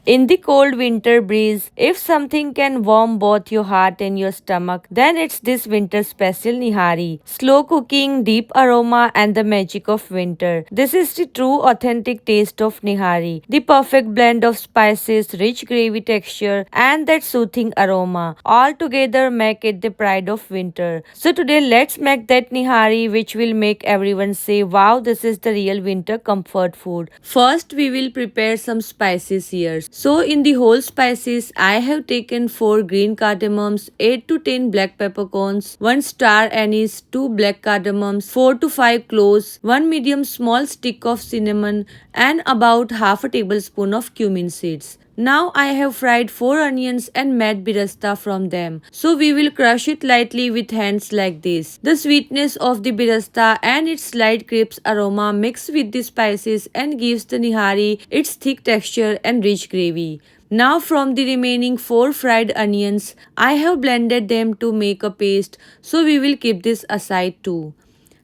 In the cold winter breeze, if something can warm both your heart and your stomach, then it's this winter special nihari. Slow cooking, deep aroma, and the magic of winter. This is the true authentic taste of nihari. The perfect blend of spices, rich gravy texture, and that soothing aroma. All together make it the pride of winter. So today let's make that nihari which will make everyone say, wow, this is the real winter comfort food. First we will prepare some spices here. So in the whole spices I have taken 4 green cardamoms, 8 to 10 black peppercorns, 1 star anise, 2 black cardamoms, 4 to 5 cloves, 1 medium small stick of cinnamon and about half a tablespoon of cumin seeds. Now I have fried 4 onions and made birasta from them. So we will crush it lightly with hands like this. The sweetness of the birasta and its slight crisp aroma mix with the spices and gives the nihari its thick texture and rich gravy. Now from the remaining 4 fried onions, I have blended them to make a paste, so we will keep this aside too.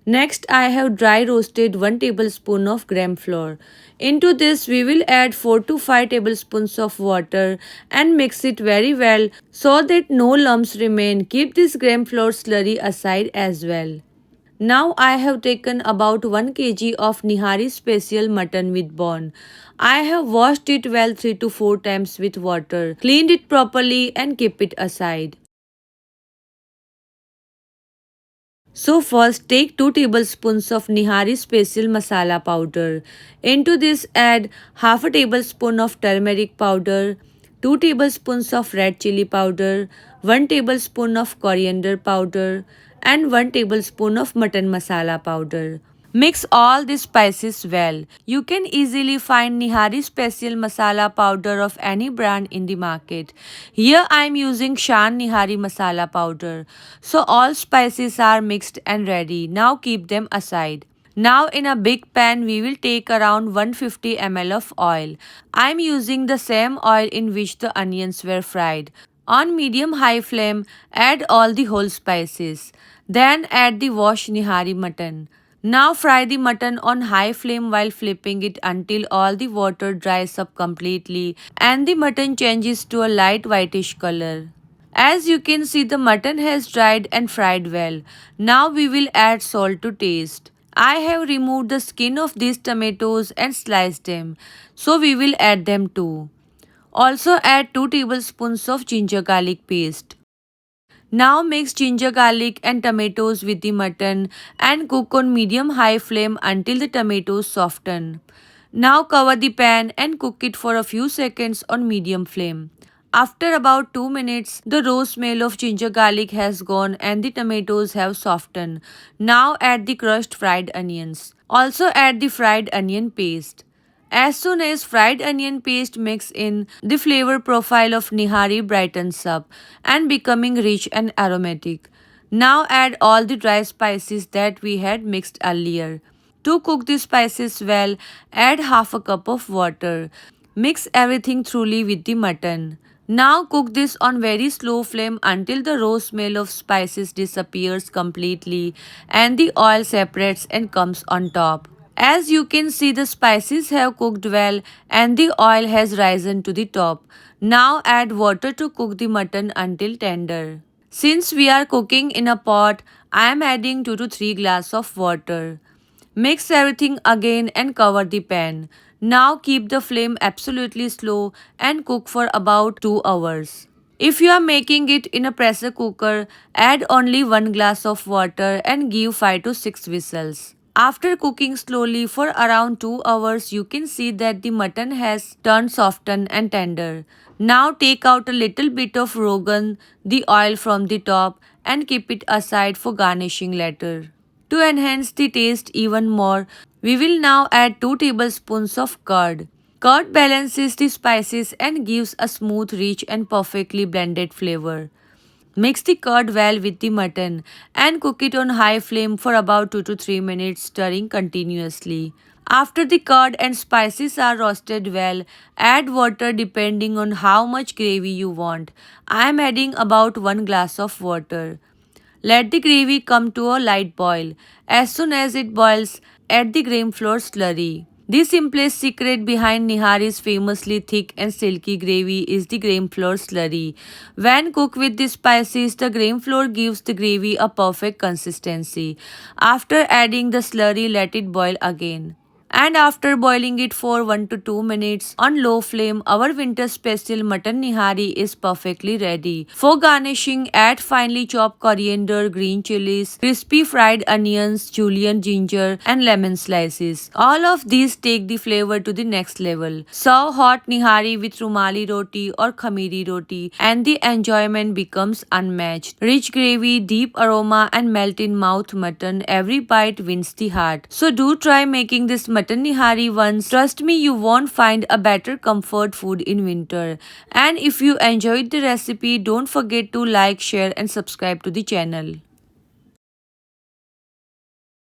Next, I have dry roasted 1 tablespoon of gram flour. Into this, we will add 4 to 5 tablespoons of water and mix it very well so that no lumps remain. Keep this gram flour slurry aside as well. Now I have taken about 1 kg of nihari special mutton with bone. I have washed it well 3 to 4 times with water, cleaned it properly and keep it aside. So first take 2 tablespoons of nihari special masala powder. Into this add half a tablespoon of turmeric powder, 2 tablespoons of red chili powder, 1 tablespoon of coriander powder and 1 tablespoon of mutton masala powder. Mix all the spices well. You can easily find Nihari special masala powder of any brand in the market. Here I am using Shan Nihari masala powder. So all spices are mixed and ready. Now keep them aside. Now in a big pan we will take around 150 ml of oil. I am using the same oil in which the onions were fried. On medium high flame add all the whole spices. Then add the washed nihari mutton. Now fry the mutton on high flame while flipping it until all the water dries up completely and the mutton changes to a light whitish color. As you can see, the mutton has dried and fried well. Now we will add salt to taste. I have removed the skin of these tomatoes and sliced them. So we will add them too. Also add 2 tablespoons of ginger garlic paste. Now mix ginger garlic and tomatoes with the mutton and cook on medium high flame until the tomatoes soften. Now cover the pan and cook it for a few seconds on medium flame. After about 2 minutes, the raw smell of ginger garlic has gone and the tomatoes have softened. Now add the crushed fried onions. Also add the fried onion paste. As soon as fried onion paste mix in, the flavor profile of nihari brightens up and becoming rich and aromatic. Now add all the dry spices that we had mixed earlier. To cook the spices well, add half a cup of water. Mix everything thoroughly with the mutton. Now cook this on very slow flame until the raw smell of spices disappears completely and the oil separates and comes on top. As you can see, the spices have cooked well and the oil has risen to the top. Now add water to cook the mutton until tender. Since we are cooking in a pot, I am adding 2 to 3 glass of water. Mix everything again and cover the pan. Now keep the flame absolutely slow and cook for about 2 hours. If you are making it in a pressure cooker, add only 1 glass of water and give 5 to 6 whistles. After cooking slowly for around 2 hours, you can see that the mutton has turned softened and tender. Now take out a little bit of rogan, the oil from the top, and keep it aside for garnishing later. To enhance the taste even more, we will now add 2 tablespoons of curd. Curd balances the spices and gives a smooth, rich and perfectly blended flavor. Mix the curd well with the mutton and cook it on high flame for about 2 to 3 minutes, stirring continuously. After the curd and spices are roasted well, add water depending on how much gravy you want. I am adding about 1 glass of water. Let the gravy come to a light boil. As soon as it boils, add the gram flour slurry. The simplest secret behind Nihari's famously thick and silky gravy is the grain flour slurry. When cooked with the spices, the grain flour gives the gravy a perfect consistency. After adding the slurry, let it boil again. And after boiling it for 1 to 2 minutes on low flame, our winter special mutton nihari is perfectly ready. For garnishing, add finely chopped coriander, green chilies, crispy fried onions, julienne ginger, and lemon slices. All of these take the flavor to the next level. Serve hot nihari with rumali roti or khamiri roti, and the enjoyment becomes unmatched. Rich gravy, deep aroma, and melt in mouth mutton. Every bite wins the heart. So do try making this mutton nihari once. Trust me, you won't find a better comfort food in winter. And if you enjoyed the recipe, don't forget to like, share, and subscribe to the channel.